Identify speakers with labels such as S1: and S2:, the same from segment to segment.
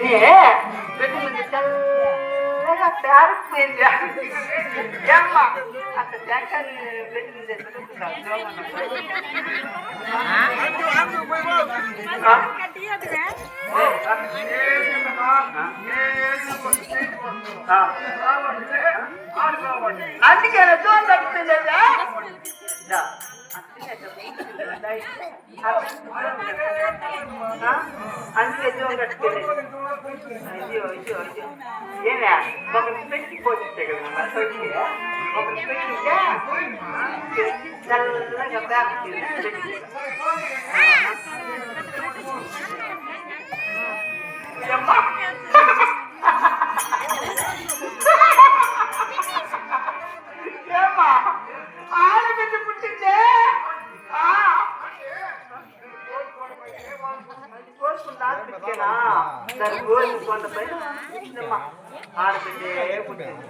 S1: తిని పెట్టి ముందు తెల్లగా పేరుపోయింది ఏమ్మ అంత శాఖ పెట్టి ముందు అందుకే దూరం తగ్గుతుంది అందుకే దూరం కట్టుకోలేదు అయ్యో అయ్యో అయ్యో ఏనా ఒకరిని పెట్టి పోతే కదా ఒకరిని పెట్టింటే చల్లగా బ్యాగ్ ఏమ్మా ఆడబిడ్డ పుట్టిందే కోసుకుంటా పిచ్చేనా దాని గోలు కొండ పైన ఆడబిడ్డే పుట్టింది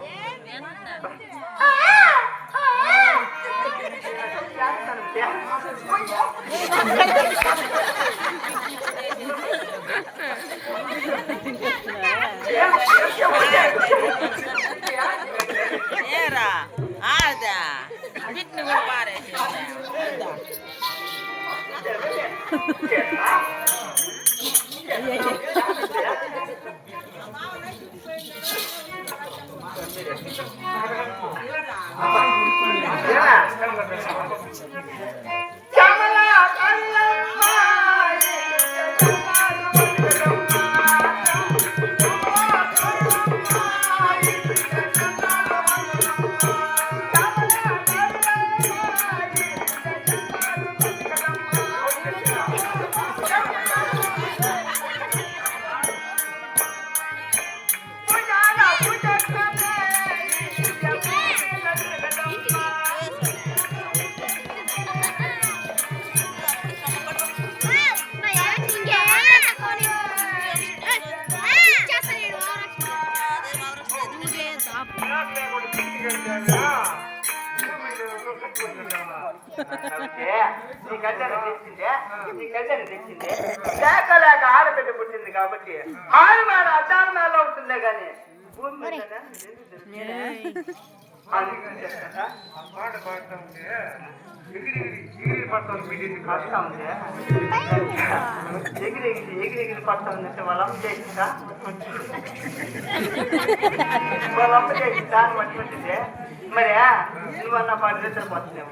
S2: ఏరా ఆదా వీటిని కూడా పారేసి లేక ఆడబిడ్డ పుట్టింది కాబట్టి ఆడమాడ అడ్డాలనాలో ఉంటుందే గాని భూమి పాట పాడుతూ ఉంటే ఎగిరి పడతా ఉంది కష్టా ఉంది ఎగిరి పడతా ఉందంటే వాళ్ళమ్మ చేసిందా వాళ్ళమ్మ చేసి దాన్ని పట్టుకుంటుంది మరి నువ్వన్నా పాట నిద్రపోతున్నావు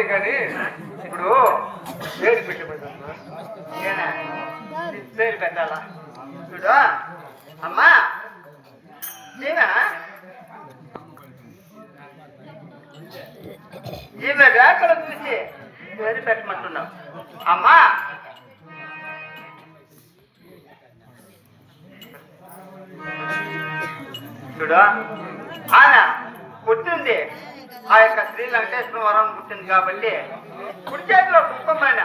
S3: కానీ ఇప్పుడు
S2: పేరు పెట్టబడ్డా
S1: ఏనా పేరు పెట్టాలా చూడు అమ్మా నేనా ఈమె రేఖలు చూసి పేరు పెట్టమంటున్నావు అమ్మా చూడు ఆమె పుట్టింది ఆ యొక్క శ్రీ వెంకటేశ్వర వరం పుట్టింది కాబట్టి కుడి చేతిలో పుష్పమైన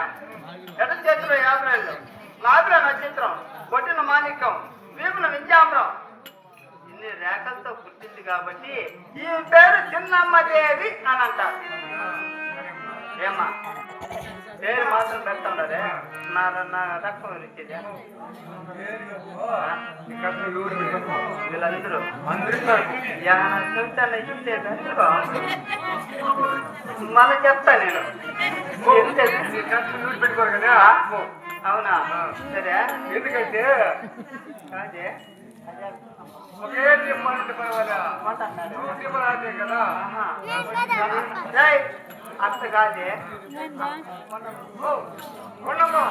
S1: ఎడ చేతిలో యాభైళ్ళు నాభిలో నక్షత్రం కొట్టిన మాణిక్యం వీపున విద్యామరం ఇన్ని రేఖలతో పుట్టింది కాబట్టి ఈ పేరు చిన్నమ్మదేవి అని అంటారు ఏమ్మా పేరు మాత్రం పెడుతుండదే నా రక్తం ఇచ్చేదే వీళ్ళందరూ చెప్తాను ఇస్తే మళ్ళీ చెప్తా నేను
S2: పెట్టుకోరు కదా
S1: అవునా సరే
S2: ఎందుకంటే
S1: కాదే
S2: ఒకే చెప్పాలంటే పర్వాలే కదా
S1: అంత కాదే
S2: ఉండమ్మా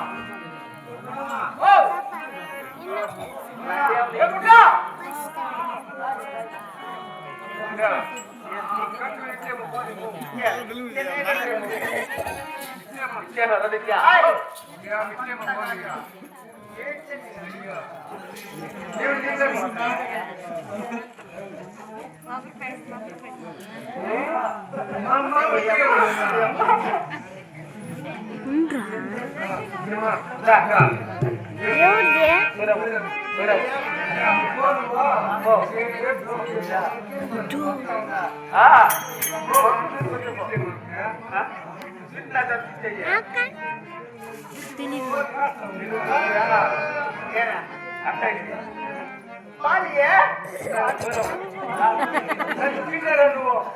S1: నువ్వు